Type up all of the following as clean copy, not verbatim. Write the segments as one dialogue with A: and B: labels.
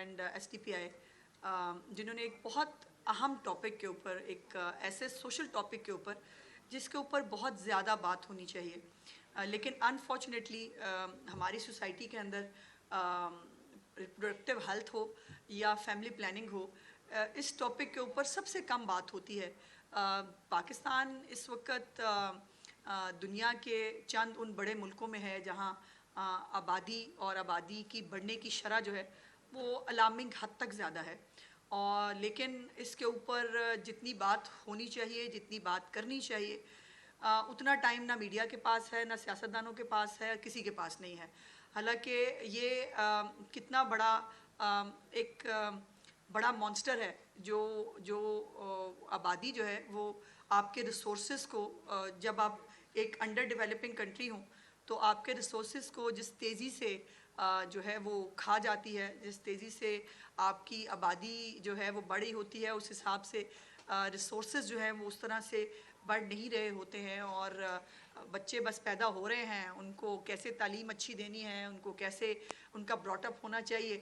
A: And STPI جنہوں نے ایک بہت اہم ٹاپک کے اوپر، ایک ایسے سوشل ٹاپک کے اوپر جس کے اوپر بہت زیادہ بات ہونی چاہیے، لیکن انفارچونیٹلی ہماری سوسائٹی کے اندر ریپروڈکٹیو ہیلتھ ہو یا فیملی پلاننگ ہو، اس ٹاپک کے اوپر سب سے کم بات ہوتی ہے۔ پاکستان اس وقت دنیا کے چند ان بڑے ملکوں میں ہے جہاں آبادی اور آبادی کی بڑھنے کی شرح جو ہے وہ الارمنگ حد تک زیادہ ہے، اور لیکن اس کے اوپر جتنی بات ہونی چاہیے، جتنی بات کرنی چاہیے، اتنا ٹائم نہ میڈیا کے پاس ہے، نہ سیاستدانوں کے پاس ہے، کسی کے پاس نہیں ہے۔ حالانکہ یہ کتنا بڑا ایک بڑا مانسٹر ہے جو آبادی جو ہے وہ آپ کے ریسورسز کو، جب آپ ایک انڈر ڈیولپنگ کنٹری ہوں تو آپ کے ریسورسز کو جس تیزی سے جو ہے وہ کھا جاتی ہے، جس تیزی سے آپ کی آبادی جو ہے وہ بڑی ہوتی ہے، اس حساب سے ریسورسز جو ہیں وہ اس طرح سے بڑھ نہیں رہے ہوتے ہیں، اور بچے بس پیدا ہو رہے ہیں، ان کو کیسے تعلیم اچھی دینی ہے، ان کو کیسے ان کا براٹ اپ ہونا چاہیے،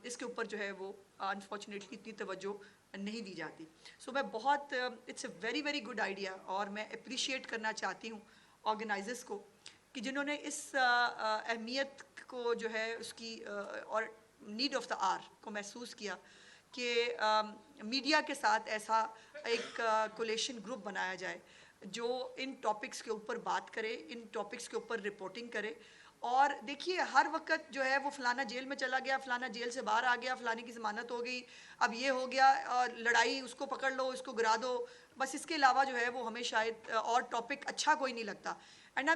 A: اس کے اوپر جو ہے وہ انفارچونیٹلی اتنی توجہ نہیں دی جاتی۔ سو میں بہت it's a very very good idea, اور میں اپریشیٹ کرنا چاہتی ہوں آرگنائزرز کو کہ جنہوں نے اس اہمیت کو جو ہے اس کی اور نیڈ آف دا آر کو محسوس کیا کہ میڈیا کے ساتھ ایسا ایک کولیشن گروپ بنایا جائے جو ان ٹاپکس کے اوپر بات کرے، ان ٹاپکس کے اوپر رپورٹنگ کرے۔ اور دیکھیے ہر وقت جو ہے وہ فلانا جیل میں چلا گیا، فلانا جیل سے باہر آ گیا، فلانی کی ضمانت ہو گئی، اب یہ ہو گیا، اور لڑائی اس کو پکڑ لو، اس کو گرا دو، بس اس کے علاوہ جو ہے وہ ہمیں شاید اور ٹاپک اچھا کوئی نہیں لگتا۔ اینڈ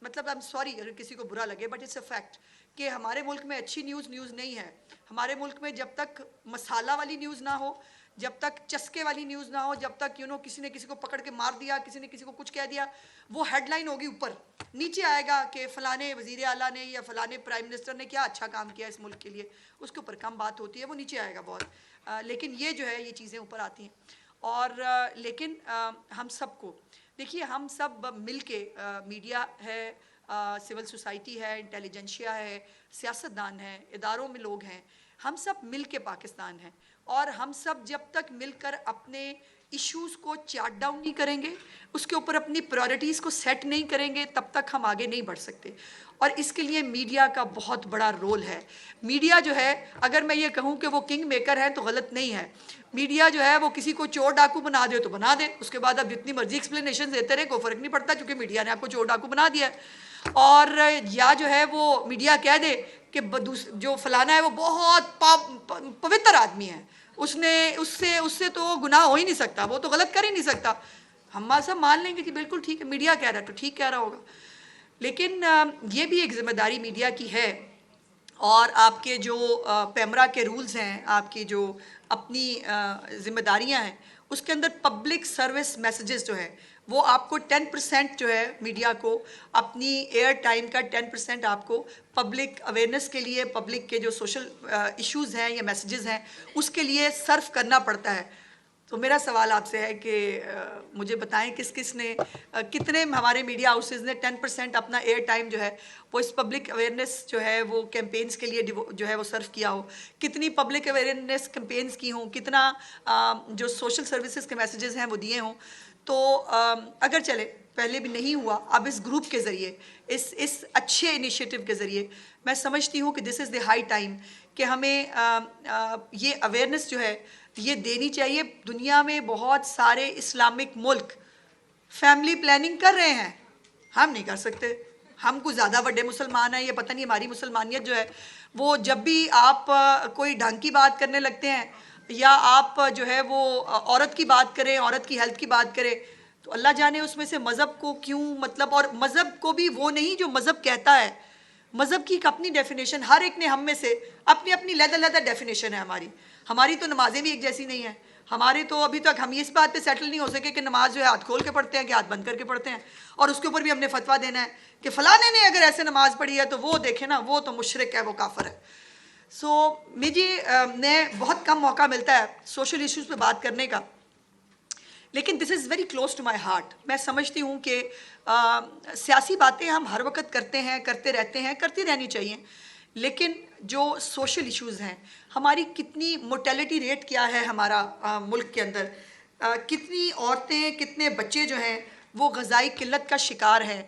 A: I'm sorry اگر کسی کو برا لگے، بٹ اٹس اے فیکٹ کہ ہمارے ملک میں اچھی نیوز نہیں ہے۔ ہمارے ملک میں جب تک مسالہ والی نیوز نہ ہو، جب تک چسکے والی نیوز نہ ہو، جب تک کسی نے کسی کو پکڑ کے مار دیا، کسی نے کسی کو کچھ کہہ دیا، وہ ہیڈ لائن ہوگی اوپر، نیچے آئے گا کہ فلانے وزیر اعلیٰ نے یا فلانے پرائم منسٹر نے کیا اچھا کام کیا اس ملک کے لیے، اس کے اوپر کم بات ہوتی ہے، وہ نیچے آئے گا بہت۔ لیکن یہ جو ہے یہ چیزیں اوپر آتی ہیں، اور لیکن ہم سب کو دیکھیے، ہم سب مل کے، میڈیا ہے، سول سوسائٹی ہے، انٹیلیجنشیا ہے، سیاستدان ہیں، اداروں میں لوگ ہیں، ہم سب مل کے پاکستان ہیں، اور ہم سب جب تک مل کر اپنے ایشوز کو چارٹ ڈاؤن نہیں کریں گے، اس کے اوپر اپنی پرائورٹیز کو سیٹ نہیں کریں گے، تب تک ہم آگے نہیں بڑھ سکتے۔ اور اس کے لیے میڈیا کا بہت بڑا رول ہے۔ میڈیا جو ہے، اگر میں یہ کہوں کہ وہ کنگ میکر ہے تو غلط نہیں ہے۔ میڈیا جو ہے وہ کسی کو چور ڈاکو بنا دے تو بنا دے، اس کے بعد اب جتنی مرضی ایکسپلینیشن دیتے رہے کوئی فرق نہیں پڑتا، کیونکہ میڈیا نے آپ کو چور ڈاکو بنا دیا ہے۔ اور یا جو ہے وہ میڈیا کہہ دے کہ جو فلانا ہے وہ بہت پوتر آدمی ہے، اس سے تو گناہ ہو ہی نہیں سکتا، وہ تو غلط کر ہی نہیں سکتا، ہم سب مان لیں گے کہ بالکل ٹھیک ہے، میڈیا کہہ رہا ہے تو ٹھیک کہہ رہا ہوگا۔ لیکن یہ بھی ایک ذمہ داری میڈیا کی ہے، اور آپ کے جو پیمرا کے رولز ہیں، آپ کی جو اپنی ذمہ داریاں ہیں، اس کے اندر پبلک سروس میسیجز جو ہے وہ آپ کو 10% جو ہے میڈیا کو اپنی ایئر ٹائم کا 10% آپ کو پبلک اویئرنیس کے لیے، پبلک کے جو سوشل ایشوز ہیں یا میسیجز ہیں اس کے لیے صرف کرنا پڑتا ہے۔ تو میرا سوال آپ سے ہے کہ مجھے بتائیں کس نے، کتنے ہمارے میڈیا ہاؤسز نے 10% اپنا ایئر ٹائم جو ہے وہ اس پبلک اویئرنیس جو ہے وہ کیمپینز کے لیے جو ہے وہ صرف کیا ہو، کتنی پبلک اویئرنیس کیمپینز کی ہوں، کتنا جو سوشل سروسز کے میسیجز ہیں وہ دیے ہوں۔ تو اگر چلے پہلے بھی نہیں ہوا، اب اس گروپ کے ذریعے، اس اچھے انیشیٹو کے ذریعے میں سمجھتی ہوں کہ دس از دی ہائی ٹائم کہ ہمیں یہ اویئرنیس جو ہے یہ دینی چاہیے۔ دنیا میں بہت سارے اسلامک ملک فیملی پلاننگ کر رہے ہیں، ہم نہیں کر سکتے، ہم کچھ زیادہ بڑے مسلمان ہیں، یہ پتہ نہیں ہماری مسلمانیت جو ہے وہ جب بھی آپ کوئی ڈھنگ کی بات کرنے لگتے ہیں یا آپ جو ہے وہ عورت کی بات کریں، عورت کی ہیلتھ کی بات کریں، تو اللہ جانے اس میں سے مذہب کو کیوں، مطلب، اور مذہب کو بھی وہ نہیں جو مذہب کہتا ہے، مذہب کی ایک اپنی ڈیفینیشن، ہر ایک نے ہم میں سے اپنی اپنی علیحدہ ڈیفینیشن ہے ہماری تو نمازیں بھی ایک جیسی نہیں ہیں، ہمارے تو ابھی تک ہم اس بات پہ سیٹل نہیں ہو سکے کہ نماز جو ہے ہاتھ کھول کے پڑھتے ہیں کہ ہاتھ بند کر کے پڑھتے ہیں، اور اس کے اوپر بھی ہم نے فتویٰ دینا ہے کہ فلانے نے اگر ایسے نماز پڑھی ہے تو وہ دیکھیں نا، وہ تو مشرک ہے، وہ کافر ہے۔ سو مجھے نے بہت کم موقع ملتا ہے سوشل ایشوز پہ بات کرنے کا، لیکن this is very close to my heart. میں سمجھتی ہوں کہ سیاسی باتیں ہم ہر وقت کرتے ہیں، کرتے رہتے ہیں، کرتی رہنی چاہیے، لیکن جو سوشل ایشوز ہیں، ہماری کتنی موٹیلٹی ریٹ کیا ہے ہمارا ملک کے اندر، کتنی عورتیں کتنے بچے جو ہیں وہ غذائی قلت کا شکار ہیں.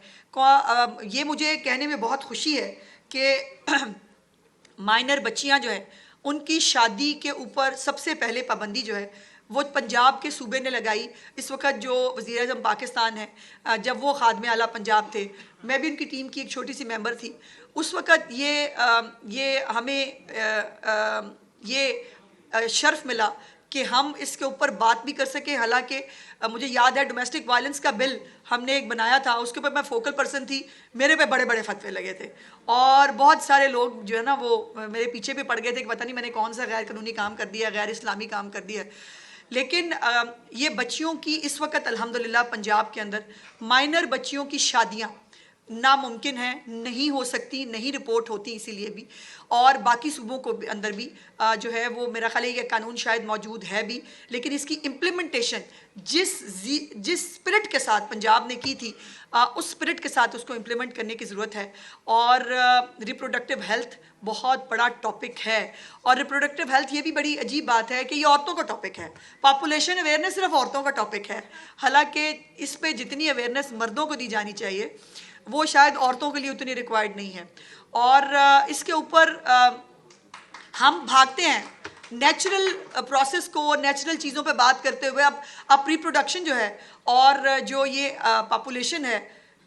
A: یہ مجھے کہنے میں بہت خوشی ہے کہ مائنر بچیاں جو ہیں ان کی شادی کے اوپر سب سے پہلے پابندی جو ہے وہ پنجاب کے صوبے نے لگائی. اس وقت جو وزیر اعظم پاکستان ہیں، جب وہ خادم اعلیٰ پنجاب تھے، میں بھی ان کی ٹیم کی ایک چھوٹی سی ممبر تھی، اس وقت یہ ہمیں یہ شرف ملا کہ ہم اس کے اوپر بات بھی کر سکیں. حالانکہ مجھے یاد ہے ڈومیسٹک وائلنس کا بل ہم نے ایک بنایا تھا، اس کے اوپر میں فوکل پرسن تھی، میرے پہ بڑے بڑے فتوے لگے تھے اور بہت سارے لوگ جو ہے نا وہ میرے پیچھے بھی پڑ گئے تھے کہ پتہ نہیں میں نے کون سا غیر قانونی کام کر دیا، غیر اسلامی کام کر دیا. لیکن یہ بچیوں کی اس وقت الحمدللہ پنجاب کے اندر مائنر بچیوں کی شادیاں ناممکن ہیں، نہیں ہو سکتی، نہیں رپورٹ ہوتی اسی لیے بھی، اور باقی صوبوں کو اندر بھی جو ہے وہ میرا خیال ہے یہ قانون شاید موجود ہے بھی، لیکن اس کی امپلیمنٹیشن جس اسپرٹ کے ساتھ پنجاب نے کی تھی اس اسپرٹ کے ساتھ اس کو امپلیمنٹ کرنے کی ضرورت ہے. اور ریپروڈکٹیو ہیلتھ بہت بڑا ٹاپک ہے، اور ریپروڈکٹیو ہیلتھ یہ بھی بڑی عجیب بات ہے کہ یہ عورتوں کا ٹاپک ہے. پاپولیشن اویئرنیس صرف عورتوں کا ٹاپک ہے، حالانکہ اس پہ جتنی اویئرنیس مردوں کو دی جانی چاہیے وہ شاید عورتوں کے لیے اتنی ریکوائرڈ نہیں ہے. اور اس کے اوپر ہم بھاگتے ہیں نیچرل پروسیس کو، نیچرل چیزوں پہ بات کرتے ہوئے. اب ریپروڈکشن جو ہے اور جو یہ پاپولیشن ہے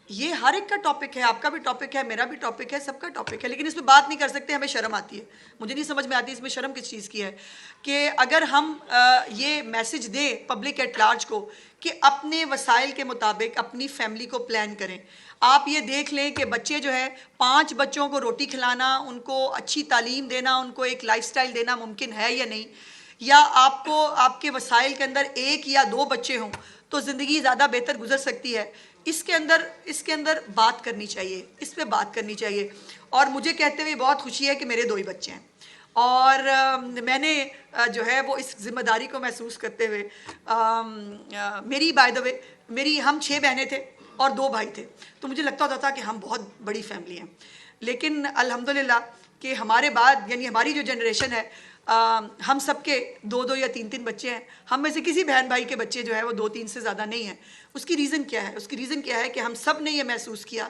A: یہ ہر ایک کا ٹاپک ہے، آپ کا بھی ٹاپک ہے، میرا بھی ٹاپک ہے، سب کا ٹاپک ہے، لیکن اس پہ بات نہیں کر سکتے. ہمیں شرم آتی ہے. مجھے نہیں سمجھ میں آتی اس میں شرم کس چیز کی ہے کہ اگر ہم یہ میسج دیں پبلک ایٹ لارج کو کہ اپنے وسائل کے مطابق اپنی فیملی کو پلان کریں. آپ یہ دیکھ لیں کہ بچے جو ہے 5 بچوں کو روٹی کھلانا، ان کو اچھی تعلیم دینا، ان کو ایک لائف سٹائل دینا ممکن ہے یا نہیں، یا آپ کو آپ کے وسائل کے اندر 1 یا 2 بچے ہوں تو زندگی زیادہ بہتر گزر سکتی ہے. اس کے اندر بات کرنی چاہیے، اس پہ بات کرنی چاہیے. اور مجھے کہتے ہوئے بہت خوشی ہے کہ میرے 2 ہی بچے ہیں، اور میں نے جو ہے وہ اس ذمہ داری کو محسوس کرتے ہوئے میری بائی دا وے میری ہم 6 بہنیں تھے اور 2 بھائی تھے، تو مجھے لگتا ہوتا تھا کہ ہم بہت بڑی فیملی ہیں. لیکن الحمدللہ کہ ہمارے بعد یعنی ہماری جو جنریشن ہے ہم سب کے 2 یا 3 بچے ہیں. ہم میں سے کسی بہن بھائی کے بچے جو ہے وہ 2-3 سے زیادہ نہیں ہیں. اس کی ریزن کیا ہے؟ اس کی ریزن کیا ہے کہ ہم سب نے یہ محسوس کیا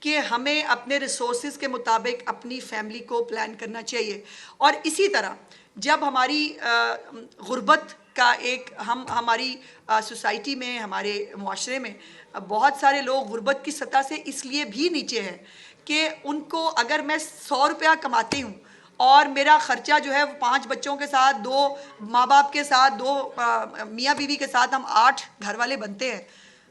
A: کہ ہمیں اپنے ریسورسز کے مطابق اپنی فیملی کو پلان کرنا چاہیے. اور اسی طرح جب ہماری غربت کا ایک ہماری سوسائٹی میں، ہمارے معاشرے میں بہت سارے لوگ غربت کی سطح سے اس لیے بھی نیچے ہیں کہ ان کو اگر میں 100 روپیہ کماتی ہوں اور میرا خرچہ جو ہے 5 بچوں کے ساتھ، 2 ماں باپ کے ساتھ، 2 میاں بیوی کے ساتھ ہم 8 گھر والے بنتے ہیں،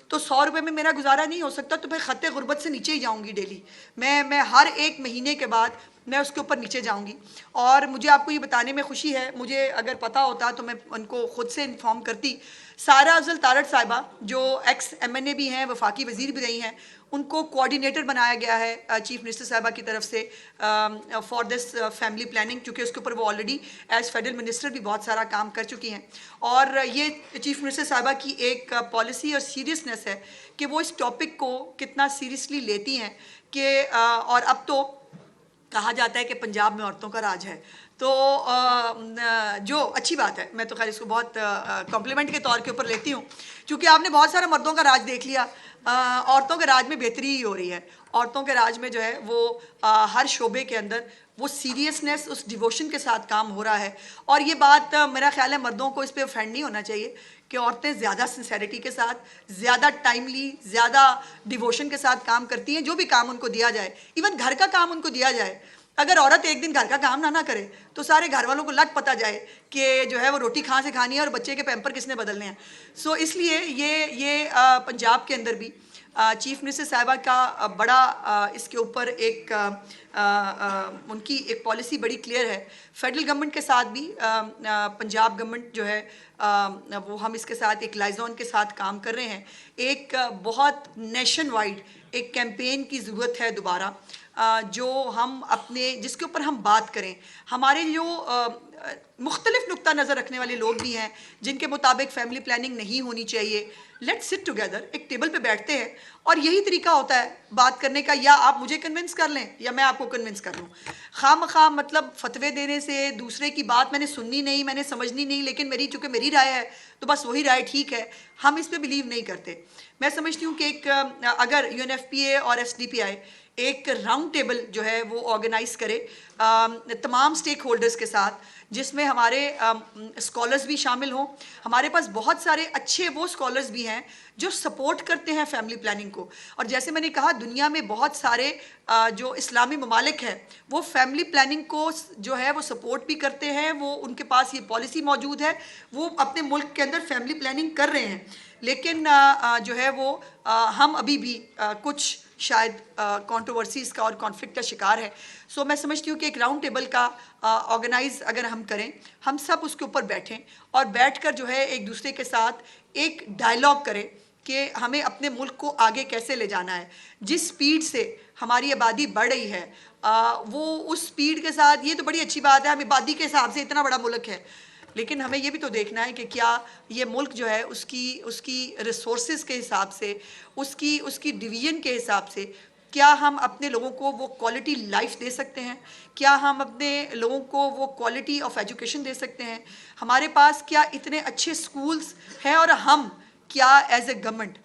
A: تو 100 روپے میں میرا گزارا نہیں ہو سکتا، تو میں خط غربت سے نیچے ہی جاؤں گی. ڈیلی میں ہر ایک مہینے کے بعد میں اس کے اوپر نیچے جاؤں گی. اور مجھے آپ کو یہ بتانے میں خوشی ہے، مجھے اگر پتہ ہوتا تو میں ان کو خود سے انفارم کرتی. سارہ افضل تارڑ صاحبہ جو ایکس MNA بھی ہیں، وفاقی وزیر بھی رہی ہیں، ان کو کوآرڈینیٹر بنایا گیا ہے چیف منسٹر صاحبہ کی طرف سے فار دس فیملی پلاننگ، کیونکہ اس کے اوپر وہ آلریڈی ایز فیڈرل منسٹر بھی بہت سارا کام کر چکی ہیں. اور یہ چیف منسٹر صاحبہ کی ایک پالیسی اور سیریسنس ہے کہ وہ اس ٹاپک کو کتنا سیریسلی لیتی ہیں کہ اور اب تو کہا جاتا ہے کہ پنجاب میں عورتوں کا راج ہے. تو جو اچھی بات ہے، میں تو خیر اس کو بہت کمپلیمنٹ کے طور کے اوپر لیتی ہوں، چونکہ آپ نے بہت سارا مردوں کا راج دیکھ لیا، عورتوں کے راج میں بہتری ہی ہو رہی ہے. عورتوں کے راج میں جو ہے وہ ہر شعبے کے اندر وہ سیریسنس، اس ڈیووشن کے ساتھ کام ہو رہا ہے. اور یہ بات میرا خیال ہے مردوں کو اس پہ افینڈ نہیں ہونا چاہیے کہ عورتیں زیادہ سنسیریٹی کے ساتھ، زیادہ ٹائملی، زیادہ ڈیووشن کے ساتھ کام کرتی ہیں. جو بھی کام ان کو دیا جائے، ایون گھر کا کام ان کو دیا جائے، اگر عورت ایک دن گھر کا کام نہ کرے تو سارے گھر والوں کو لگ پتہ جائے کہ جو ہے وہ روٹی کہاں سے کھانی ہے اور بچے کے پیمپر کس نے بدلنے ہیں. سو اس لیے یہ پنجاب کے اندر بھی چیف منسٹر صاحبہ کا بڑا اس کے اوپر ایک ان کی ایک پالیسی بڑی کلیئر ہے. فیڈرل گورنمنٹ کے ساتھ بھی پنجاب گورنمنٹ جو ہے وہ ہم اس کے ساتھ ایک لائزون کے ساتھ کام کر رہے ہیں. ایک بہت نیشن وائڈ ایک کیمپین کی ضرورت ہے دوبارہ، جو ہم اپنے جس کے اوپر ہم بات کریں. ہمارے جو مختلف نقطہ نظر رکھنے والے لوگ بھی ہیں جن کے مطابق فیملی پلاننگ نہیں ہونی چاہیے. لیٹ سٹ ٹوگیدر, ایک ٹیبل پہ بیٹھتے ہیں, اور یہی طریقہ ہوتا ہے بات کرنے کا, یا آپ مجھے کنونس کر لیں یا میں آپ کو کنونس کر لوں. خام خام مطلب فتوے دینے سے, دوسرے کی بات میں نے سننی نہیں, میں نے سمجھنی نہیں, لیکن چونکہ میری رائے ہے تو بس وہی رائے ٹھیک ہے, ہم اس پہ بلیو نہیں کرتے. میں سمجھتی ہوں کہ ایک اگر یو این ایف پی اے اور ایس ڈی پی آئی ایک راؤنڈ ٹیبل جو ہے وہ آرگنائز کرے تمام سٹیک ہولڈرز کے ساتھ, جس میں ہمارے اسکالرز بھی شامل ہوں. ہمارے پاس بہت سارے اچھے وہ اسکالرز بھی ہیں جو سپورٹ کرتے ہیں فیملی پلاننگ کو, اور جیسے میں نے کہا دنیا میں بہت سارے جو اسلامی ممالک ہیں وہ فیملی پلاننگ کو جو ہے وہ سپورٹ بھی کرتے ہیں, وہ ان کے پاس یہ پالیسی موجود ہے, وہ اپنے ملک کے اندر فیملی پلاننگ کر رہے ہیں. لیکن جو ہے وہ ہم ابھی بھی کچھ شاید کانٹروورسیز کا اور کانفلکٹ کا شکار ہے. سو میں سمجھتی ہوں کہ ایک راؤنڈ ٹیبل کا آرگنائز اگر ہم کریں, ہم سب اس کے اوپر بیٹھیں اور بیٹھ کر جو ہے ایک دوسرے کے ساتھ ایک ڈائلاگ کریں کہ ہمیں اپنے ملک کو آگے کیسے لے جانا ہے. جس سپیڈ سے ہماری آبادی بڑھ رہی ہے وہ اس سپیڈ کے ساتھ, یہ تو بڑی اچھی بات ہے, ہم آبادی کے حساب سے اتنا بڑا ملک ہے, لیکن ہمیں یہ بھی تو دیکھنا ہے کہ کیا یہ ملک جو ہے اس کی ریسورسز کے حساب سے, اس کی ڈویژن کے حساب سے, کیا ہم اپنے لوگوں کو وہ کوالٹی لائف دے سکتے ہیں, کیا ہم اپنے لوگوں کو وہ کوالٹی آف ایجوکیشن دے سکتے ہیں, ہمارے پاس کیا اتنے اچھے سکولز ہیں, اور ہم کیا ایز اے گورنمنٹ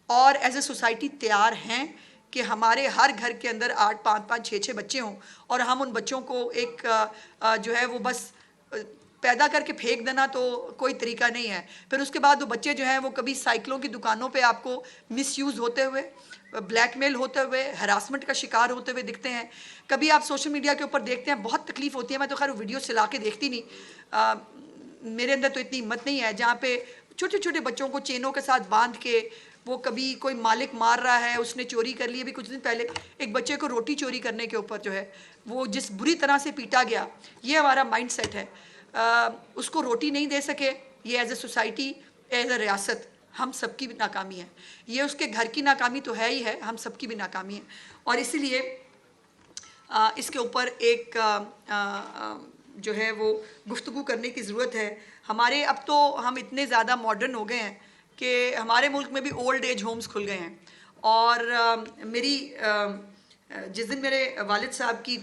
A: اور ایز اے سوسائٹی تیار ہیں کہ ہمارے ہر گھر کے اندر 8 5 5 6 6 بچے ہوں, اور ہم ان بچوں کو ایک جو ہے وہ بس پیدا کر کے پھینک دینا تو کوئی طریقہ نہیں ہے. پھر اس کے بعد وہ بچے جو ہیں وہ کبھی سائیکلوں کی دکانوں پہ آپ کو مس یوز ہوتے ہوئے, بلیک میل ہوتے ہوئے, ہراسمنٹ کا شکار ہوتے ہوئے دکھتے ہیں. کبھی آپ سوشل میڈیا کے اوپر دیکھتے ہیں, بہت تکلیف ہوتی ہے, میں تو خیر ویڈیو چلا کے دیکھتی نہیں, میرے اندر تو اتنی ہمت نہیں ہے, جہاں پہ چھوٹے چھوٹے بچوں کو چینوں کے ساتھ باندھ کے وہ کبھی کوئی مالک مار رہا ہے, اس نے چوری کر لی. ابھی کچھ دن پہلے ایک بچے کو روٹی چوری کرنے کے اوپر جو ہے وہ جس بری طرح سے پیٹا گیا, یہ ہمارا مائنڈ سیٹ ہے. اس کو روٹی نہیں دے سکے, یہ as a society, as a ریاست ہم سب کی بھی ناکامی ہے. یہ اس کے گھر کی ناکامی تو ہے ہی ہے, ہم سب کی بھی ناکامی ہے. اور اسی لیے اس کے اوپر ایک جو ہے وہ گفتگو کرنے کی ضرورت ہے. ہمارے اب تو ہم اتنے زیادہ ماڈرن ہو گئے ہیں کہ ہمارے ملک میں بھی اولڈ ایج ہومز کھل گئے ہیں. اور میری جس دن میرے والد صاحب کی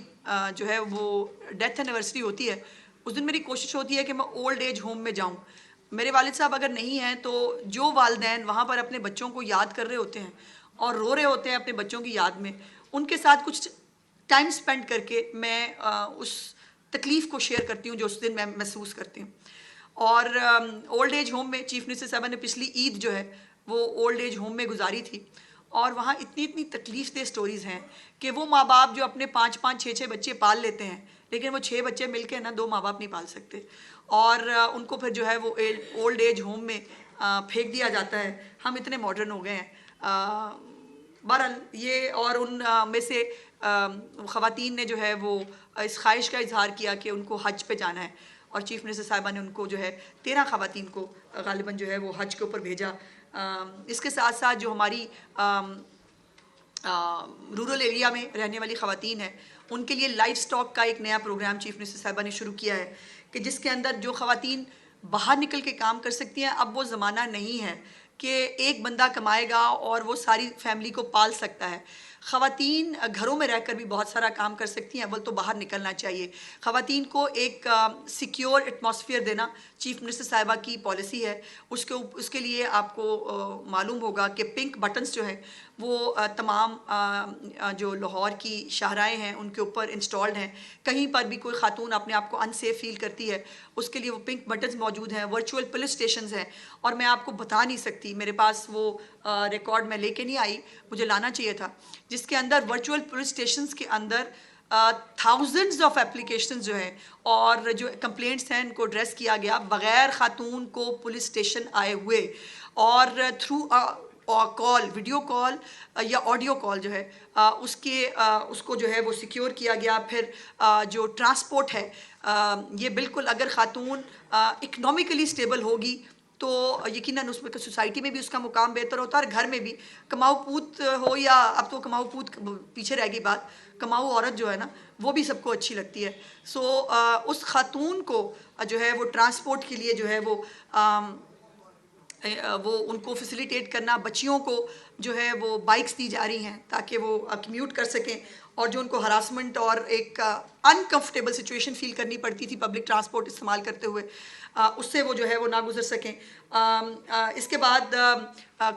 A: جو ہے وہ ڈیتھ اینیورسری ہوتی ہے, اس دن میری کوشش ہوتی ہے کہ میں اولڈ ایج ہوم میں جاؤں. میرے والد صاحب اگر نہیں ہیں تو جو والدین وہاں پر اپنے بچوں کو یاد کر رہے ہوتے ہیں اور رو رہے ہوتے ہیں اپنے بچوں کی یاد میں, ان کے ساتھ کچھ ٹائم سپینڈ کر کے میں اس تکلیف کو شیئر کرتی ہوں جو اس دن میں محسوس کرتی ہوں. اور اولڈ ایج ہوم میں چیف منسٹر صاحبہ نے پچھلی عید جو ہے وہ اولڈ ایج ہوم میں گزاری تھی, اور وہاں اتنی تکلیف دہ سٹوریز ہیں کہ وہ ماں باپ جو اپنے 5 5 6 6 بچے پال لیتے ہیں, لیکن وہ 6 بچے مل کے نا 2 ماں باپ نہیں پال سکتے, اور ان کو پھر جو ہے وہ اولڈ ایج ہوم میں پھینک دیا جاتا ہے. ہم اتنے ماڈرن ہو گئے ہیں. بہرحال یہ, اور ان میں سے خواتین نے جو ہے وہ اس خواہش کا اظہار کیا کہ ان کو حج پہ جانا ہے, اور چیف منسٹر صاحبہ نے ان کو جو ہے 13 خواتین کو غالباً جو ہے وہ حج کے اوپر بھیجا. اس کے ساتھ ساتھ جو ہماری رورل ایریا میں رہنے والی خواتین ہیں ان کے لیے لائف سٹاک کا ایک نیا پروگرام چیف منسٹر صاحبہ نے شروع کیا ہے کہ جس کے اندر جو خواتین باہر نکل کے کام کر سکتی ہیں, اب وہ زمانہ نہیں ہے کہ ایک بندہ کمائے گا اور وہ ساری فیملی کو پال سکتا ہے. خواتین گھروں میں رہ کر بھی بہت سارا کام کر سکتی ہیں, اول تو باہر نکلنا چاہیے. خواتین کو ایک سیکیور ایٹماسفیئر دینا چیف منسٹر صاحبہ کی پالیسی ہے. اس کے لیے آپ کو معلوم ہوگا کہ پنک بٹنز جو ہے وہ تمام جو لاہور کی شاہراہیں ہیں ان کے اوپر انسٹالڈ ہیں. کہیں پر بھی کوئی خاتون اپنے آپ کو ان سیف فیل کرتی ہے اس کے لیے وہ پنک بٹنز موجود ہیں. ورچوئل پولیس اسٹیشنز ہیں, اور میں آپ کو بتا نہیں سکتی, میرے پاس وہ ریکارڈ میں لے کے نہیں آئی, مجھے لانا چاہیے تھا, جس کے اندر ورچوئل پولیس اسٹیشنز کے اندر تھاؤزنڈز آف اپلیکیشنز جو ہیں اور جو کمپلینٹس ہیں ان کو ایڈریس کیا گیا بغیر خاتون کو پولیس اسٹیشن آئے ہوئے, اور تھرو کال, ویڈیو کال یا آڈیو کال جو ہے اس کو جو ہے وہ سیکیور کیا گیا. پھر جو ٹرانسپورٹ ہے یہ بالکل, اگر خاتون اکنامکلی اسٹیبل ہوگی تو یقیناً اس میں سوسائٹی میں بھی اس کا مقام بہتر ہوتا ہے اور گھر میں بھی. کماؤ پوت ہو یا اب تو کماؤ پوت پیچھے رہ گئی بات, کماؤ عورت جو ہے نا وہ بھی سب کو اچھی لگتی ہے. سو اس خاتون کو جو ہے وہ ٹرانسپورٹ کے لیے جو ہے وہ ان کو فیسیلیٹیٹ کرنا, بچیوں کو جو ہے وہ بائکس دی جا رہی ہیں تاکہ وہ کمیوٹ کر سکیں, اور جو ان کو ہراسمنٹ اور ایک انکمفرٹیبل سچویشن فیل کرنی پڑتی تھی پبلک ٹرانسپورٹ استعمال کرتے ہوئے, اس سے وہ جو ہے وہ نہ گزر سکیں. اس کے بعد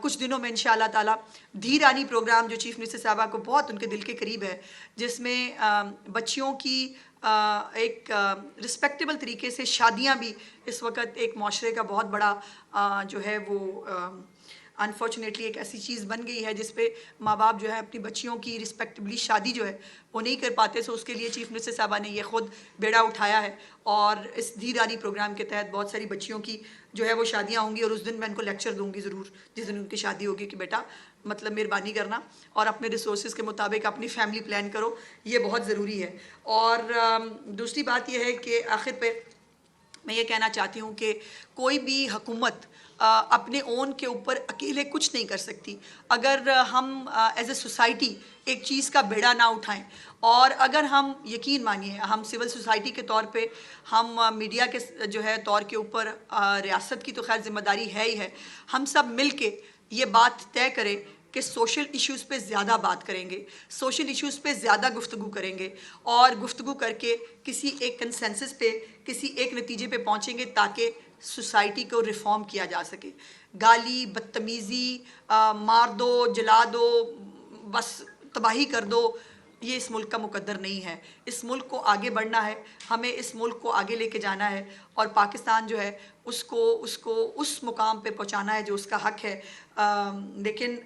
A: کچھ دنوں میں انشاءاللہ تعالیٰ دھی رانی پروگرام جو چیف منسٹر صاحبہ کو بہت ان کے دل کے قریب ہے, جس میں بچیوں کی ایک رسپیکٹیبل طریقے سے شادیاں بھی اس وقت ایک معاشرے کا بہت بڑا جو ہے وہ انفارچونیٹلی ایک ایسی چیز بن گئی ہے جس پہ ماں باپ جو ہے اپنی بچیوں کی رسپیکٹبلی شادی جو ہے وہ نہیں کر پاتے. سو اس کے لیے چیف منسٹر صاحبہ نے یہ خود بیڑا اٹھایا ہے, اور اس دھی رانی پروگرام کے تحت بہت ساری بچیوں کی جو ہے وہ شادیاں ہوں گی, اور اس دن میں ان کو لیکچر دوں گی ضرور جس دن ان کی شادی ہوگی کہ بیٹا مطلب مہربانی کرنا اور اپنے ریسورسز کے مطابق اپنی فیملی پلان کرو, یہ بہت ضروری ہے. اور دوسری بات یہ ہے کہ آخر پہ میں یہ کہنا چاہتی ہوں کہ کوئی بھی حکومت اپنے اون کے اوپر اکیلے کچھ نہیں کر سکتی. اگر ہم ایز اے سوسائٹی ایک چیز کا بیڑا نہ اٹھائیں, اور اگر ہم یقین مانیے ہم سول سوسائٹی کے طور پہ, ہم میڈیا کے جو ہے طور کے اوپر, ریاست کی تو خیر ذمہ داری ہے ہی ہے, ہم سب مل کے یہ بات طے کریں کہ سوشل ایشوز پہ زیادہ بات کریں گے, سوشل ایشوز پہ زیادہ گفتگو کریں گے, اور گفتگو کر کے کسی ایک کنسنسس پہ, کسی ایک نتیجے پہ پہنچیں گے تاکہ سوسائٹی کو ریفارم کیا جا سکے. گالی, بدتمیزی, مار دو, جلا دو, بس تباہی کر دو, یہ اس ملک کا مقدر نہیں ہے. اس ملک کو آگے بڑھنا ہے, ہمیں اس ملک کو آگے لے کے جانا ہے, اور پاکستان جو ہے اس کو اس مقام پہ پہنچانا ہے جو اس کا حق ہے. لیکن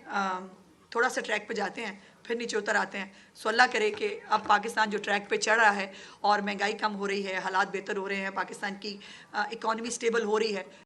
A: تھوڑا سا ٹریک پہ جاتے ہیں پھر نیچے اتر آتے ہیں. سو اللہ کرے کہ اب پاکستان جو ٹریک پہ چڑھ رہا ہے اور مہنگائی کم ہو رہی ہے, حالات بہتر ہو رہے ہیں, پاکستان کی اکانومی سٹیبل ہو رہی ہے,